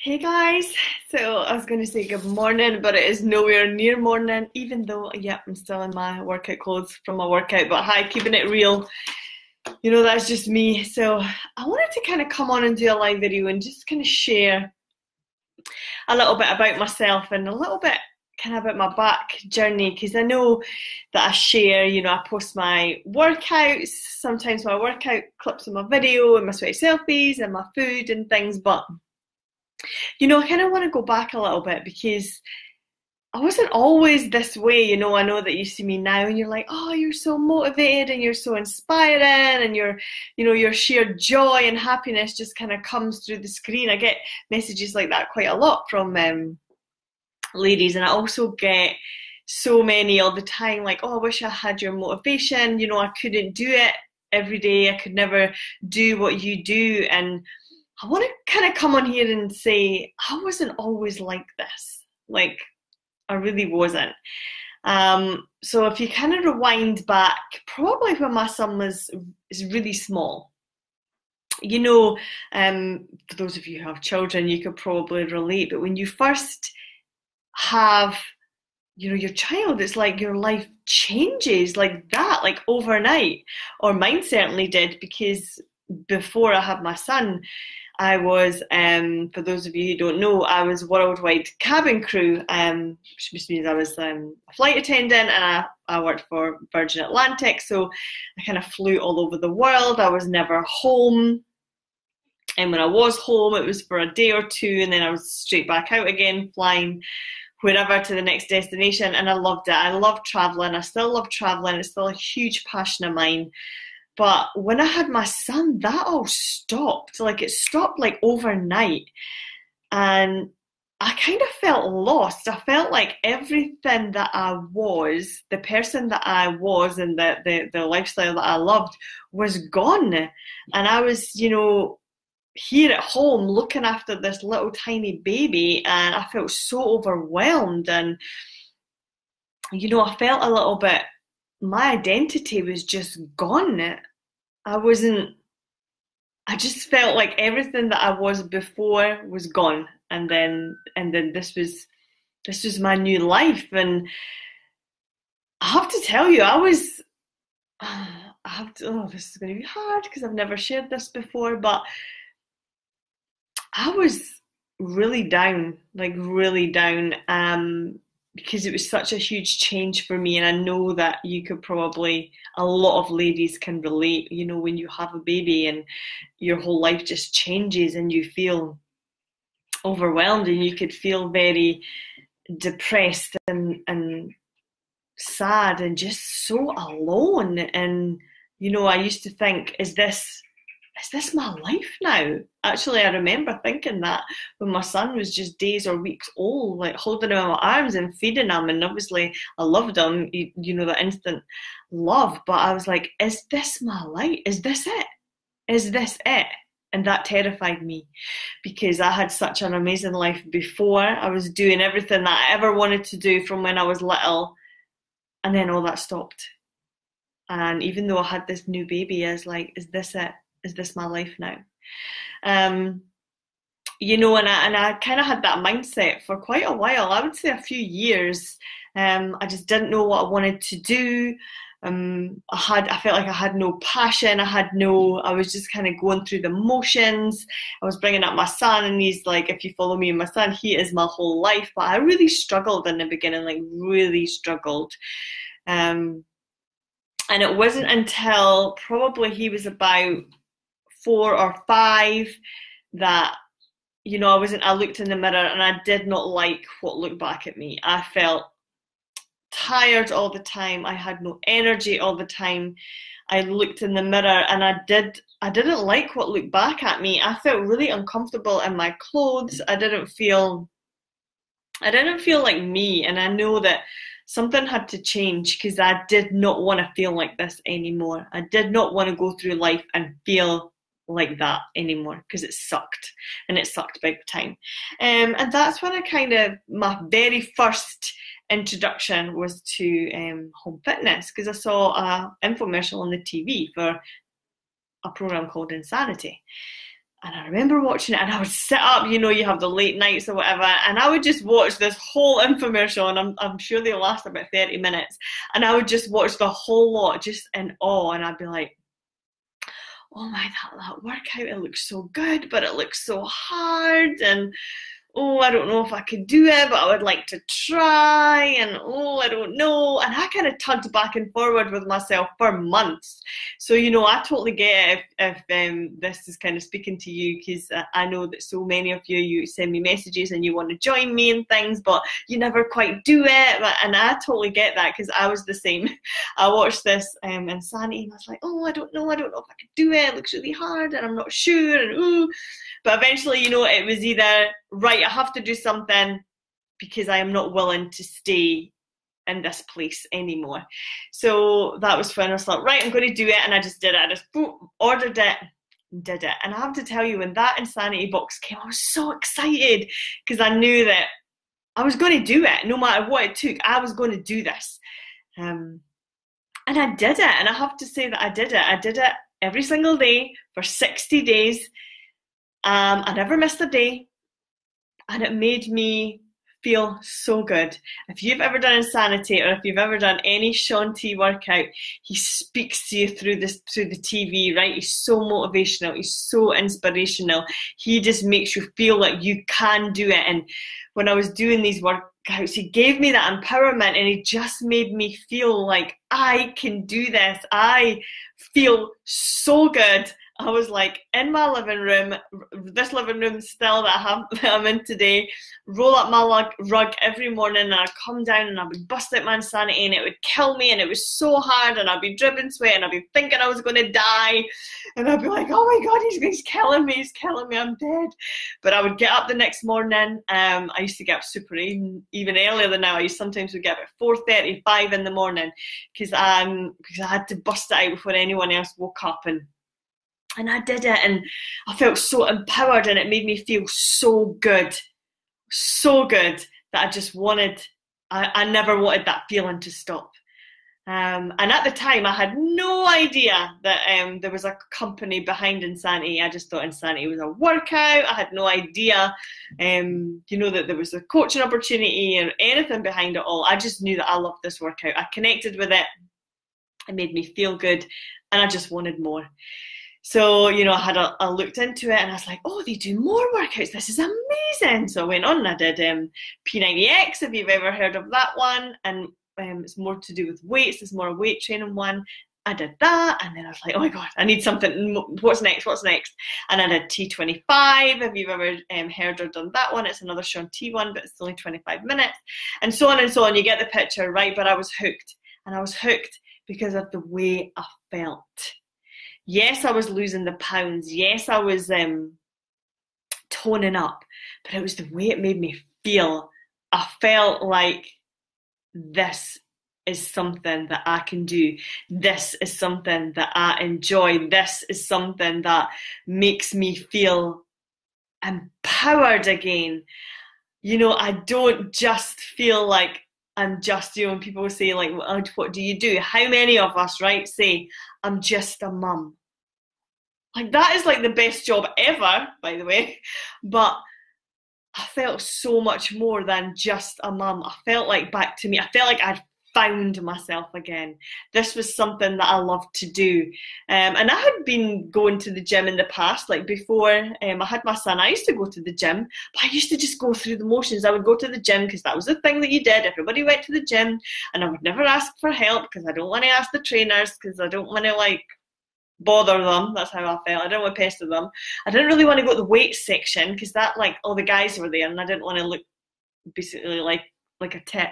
Hey guys, so I was going to say good morning, but it is nowhere near morning, even though, yep, I'm still in my workout clothes from my workout, but hi, keeping it real, that's just me. So I wanted to kind of come on and do a live video and just kind of share a little bit about myself and a little bit kind of about my back journey, because I know that I share, I post my workouts, sometimes my workout clips of my video and my sweaty selfies and my food and things, but I kind of want to go back a little bit because I wasn't always this way. I know that you see me now and you're like, oh, you're so motivated and you're so inspiring and your sheer joy and happiness just kind of comes through the screen. I get messages like that quite a lot from ladies, and I also get so many all the time like, oh, I wish I had your motivation. I couldn't do it every day. I could never do what you do. And I want to kind of come on here and say I wasn't always like this. Like, I really wasn't. So if you kind of rewind back, probably when my son is really small, for those of you who have children, you could probably relate. But when you first have, your child, it's like your life changes like that, like overnight. Or mine certainly did, because before I had my son, I was, for those of you who don't know, I was worldwide cabin crew, which just means I was a flight attendant, and I worked for Virgin Atlantic, so I kind of flew all over the world. I was never home, and when I was home, it was for a day or two, and then I was straight back out again, flying wherever to the next destination, and I loved it. I love traveling. I still love traveling. It's still a huge passion of mine. But when I had my son, that all stopped. Like, it stopped like overnight. And I kind of felt lost. I felt like everything that I was, the person that I was, and the lifestyle that I loved was gone. And I was, here at home looking after this little tiny baby, and I felt so overwhelmed. And, I felt a little bit, my identity was just gone. I wasn't, I just felt like everything that I was before was gone. And then this was my new life. And I have to tell you, this is going to be hard because I've never shared this before, but I was really down, like really down, because it was such a huge change for me. And I know that a lot of ladies can relate, when you have a baby and your whole life just changes and you feel overwhelmed and you could feel very depressed and sad and just so alone. And, I used to think, is this my life now? Actually, I remember thinking that when my son was just days or weeks old, like holding him in my arms and feeding him. And obviously, I loved him, the instant love. But I was like, is this my life? Is this it? Is this it? And that terrified me, because I had such an amazing life before. I was doing everything that I ever wanted to do from when I was little. And then all that stopped. And even though I had this new baby, I was like, is this it? Is this my life now? And I kind of had that mindset for quite a while. I would say a few years. I just didn't know what I wanted to do. I felt like I had no passion. I was just kind of going through the motions. I was bringing up my son, and he's like, if you follow me and my son, he is my whole life. But I really struggled in the beginning, like really struggled. And it wasn't until probably he was about 4 or 5 that I looked in the mirror and I did not like what looked back at me. I felt tired all the time. I had no energy all the time. I looked in the mirror and I didn't like what looked back at me. I felt really uncomfortable in my clothes. I didn't feel like me, and I know that something had to change, because I did not want to feel like this anymore. I did not want to go through life and feel like that anymore, because it sucked, and it sucked big time. And that's when my very first introduction was to home fitness, because I saw an infomercial on the TV for a program called Insanity. And I remember watching it, and I would sit up, you have the late nights or whatever, and I would just watch this whole infomercial, and I'm sure they last about 30 minutes, and I would just watch the whole lot just in awe, and I'd be like, oh my, that workout, it looks so good, but it looks so hard, and oh, I don't know if I could do it, but I would like to try, and oh, I don't know. And I kind of tugged back and forward with myself for months. So, I totally get it if this is kind of speaking to you, because I know that so many of you send me messages and you want to join me and things, but you never quite do it. And I totally get that, because I was the same. I watched this Insanity, and I was like, oh, I don't know if I could do it. It looks really hard, and I'm not sure, and ooh. But eventually, it was either, right, I have to do something because I am not willing to stay in this place anymore. So that was when I was like, right, I'm going to do it. And I just did it. I just ordered it and did it. And I have to tell you, when that Insanity box came, I was so excited, because I knew that I was going to do it. No matter what it took, I was going to do this. And I did it. And I have to say that I did it. I did it every single day for 60 days. I never missed a day, and it made me feel so good. If you've ever done Insanity, or if you've ever done any Shaun T workout, he speaks to you through the TV, right? He's so motivational, he's so inspirational. He just makes you feel like you can do it. And when I was doing these workouts, he gave me that empowerment, and he just made me feel like I can do this. I feel so good. I was like in my living room, this living room still that I'm in today, roll up my rug every morning, and I'd come down and I would bust out my Insanity, and it would kill me, and it was so hard, and I'd be dripping sweat, and I'd be thinking I was going to die, and I'd be like, oh my God, he's killing me, I'm dead. But I would get up the next morning. I used to get up super even earlier than now. I sometimes would get up at 4:30, 5 in the morning, because I had to bust it out before anyone else woke up. And I did it, and I felt so empowered, and it made me feel so good that I just I never wanted that feeling to stop. And at the time, I had no idea that there was a company behind Insanity. I just thought Insanity was a workout. I had no idea, that there was a coaching opportunity or anything behind it all. I just knew that I loved this workout. I connected with it. It made me feel good, and I just wanted more. So, I looked into it, and I was like, oh, they do more workouts. This is amazing. So I went on, and I did P90X, if you've ever heard of that one. And it's more to do with weights. It's more a weight training one. I did that, and then I was like, oh my God, I need something. What's next? And I did T25, if you've ever heard or done that one. It's another Shaun T one, but it's only 25 minutes. And so on and so on. You get the picture, right? But I was hooked. And I was hooked because of the way I felt. Yes, I was losing the pounds. Yes, I was toning up, but it was the way it made me feel. I felt like this is something that I can do. This is something that I enjoy. This is something that makes me feel empowered again. I don't just feel like I'm just, when people say like, what do you do? How many of us, right, say, I'm just a mum? Like, that is like the best job ever, by the way. But I felt so much more than just a mum. I felt like I felt like I'd found myself again. This was something that I loved to do. And I had been going to the gym in the past, like before I had my son. I used to go to the gym, but I used to just go through the motions. I would go to the gym because that was the thing that you did. Everybody went to the gym, and I would never ask for help because I don't want to ask the trainers, because I don't want to bother them. That's how I felt. I didn't want to pester them. I didn't really want to go to the weights section because that, all the guys were there, and I didn't want to look basically like a tit.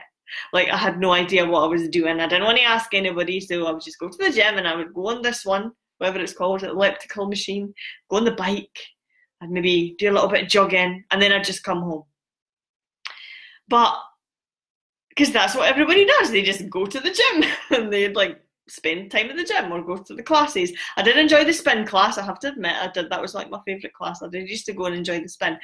I had no idea what I was doing. I didn't want to ask anybody, so I would just go to the gym, and I would go on this one, whatever it's called, the elliptical machine, go on the bike, I'd maybe do a little bit of jogging, and then I'd just come home. But because that's what everybody does, they just go to the gym and they'd spend time at the gym or go to the classes. I did enjoy the spin class, I have to admit. That was my favourite class. I used to go and enjoy the spin.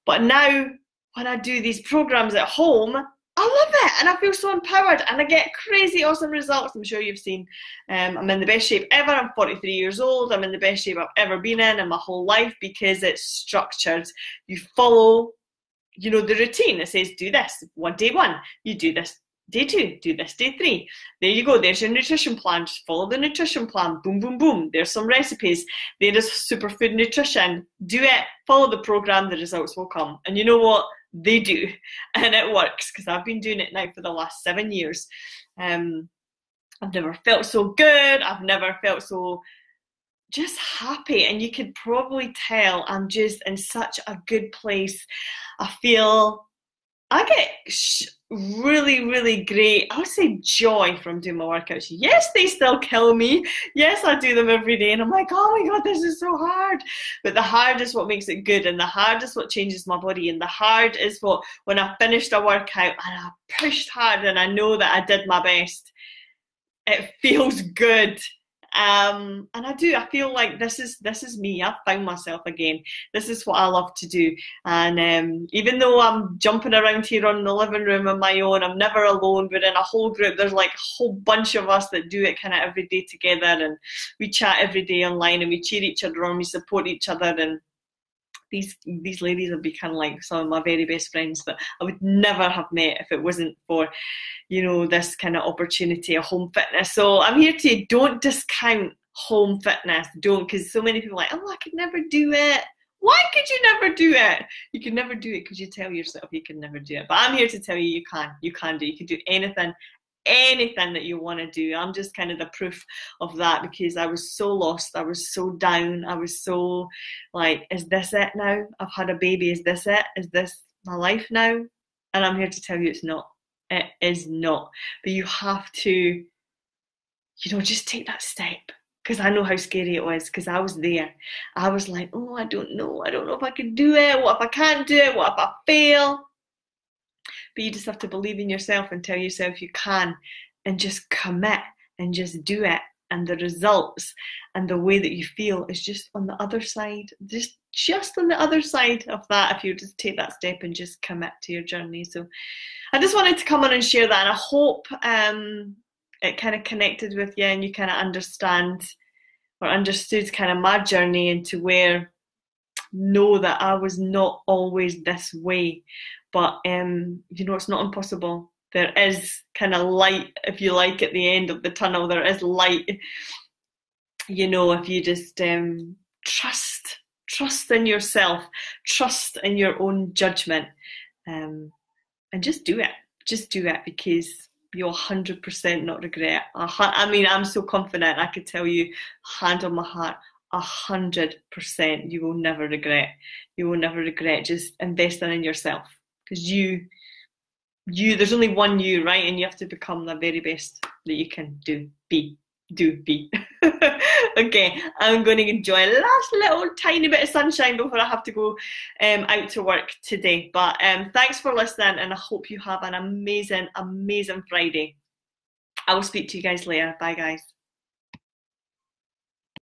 But now when I do these programs at home, I love it, and I feel so empowered, and I get crazy awesome results. I'm sure you've seen. I'm in the best shape ever. I'm 43 years old. I'm in the best shape I've ever been in my whole life because it's structured. You follow, the routine. It says do this day one. You do this day two. Do this day three. There you go. There's your nutrition plan. Just follow the nutrition plan. Boom, boom, boom. There's some recipes. There is superfood nutrition. Do it. Follow the program. The results will come. And you know what? They do, and it works because I've been doing it now for the last 7 years. I've never felt so good. I've never felt so just happy, and you could probably tell I'm just in such a good place. I get really, really great, I would say, joy from doing my workouts. Yes, they still kill me. Yes, I do them every day, and I'm like, oh my God, this is so hard. But the hard is what makes it good, and the hard is what changes my body, and the hard is what, when I finished a workout and I pushed hard and I know that I did my best, it feels good. And I feel like this is me. I've found myself again. This is what I love to do. And even though I'm jumping around here on the living room on my own, I'm never alone. We're in a whole group. There's like a whole bunch of us that do it kind of every day together, and we chat every day online, and we cheer each other on, we support each other. And these ladies have become like some of my very best friends that I would never have met if it wasn't for, this kind of opportunity of home fitness. So I'm here to don't discount home fitness. Don't, because so many people are like, oh, I could never do it. Why could you never do it? You can never do it because you tell yourself you can never do it. But I'm here to tell you you can. You can do it. You can do anything that you want to do. I'm just kind of the proof of that, because I was so lost. I was so down. I was so like, is this it now? I've had a baby. Is this it? Is this my life now? And I'm here to tell you it's not. It is not. But you have to, just take that step. Because I know how scary it was, because I was there. I was like, oh, I don't know. I don't know if I can do it. What if I can't do it? What if I fail? But you just have to believe in yourself and tell yourself you can, and just commit and just do it. And the results and the way that you feel is just on the other side, just on the other side of that, if you just take that step and just commit to your journey. So I just wanted to come on and share that, and I hope it kind of connected with you, and you kind of understood kind of my journey into where, know that I was not always this way. But, it's not impossible. There is kind of light, if you like, at the end of the tunnel. There is light, if you just trust in yourself, trust in your own judgment, and just do it. Just do it, because you'll 100% not regret. I'm so confident. I could tell you, hand on my heart, 100%, you will never regret. You will never regret just investing in yourself. Because there's only one you, right? And you have to become the very best that you can be. Okay, I'm going to enjoy a last little tiny bit of sunshine before I have to go out to work today. But thanks for listening, and I hope you have an amazing, amazing Friday. I will speak to you guys later. Bye, guys.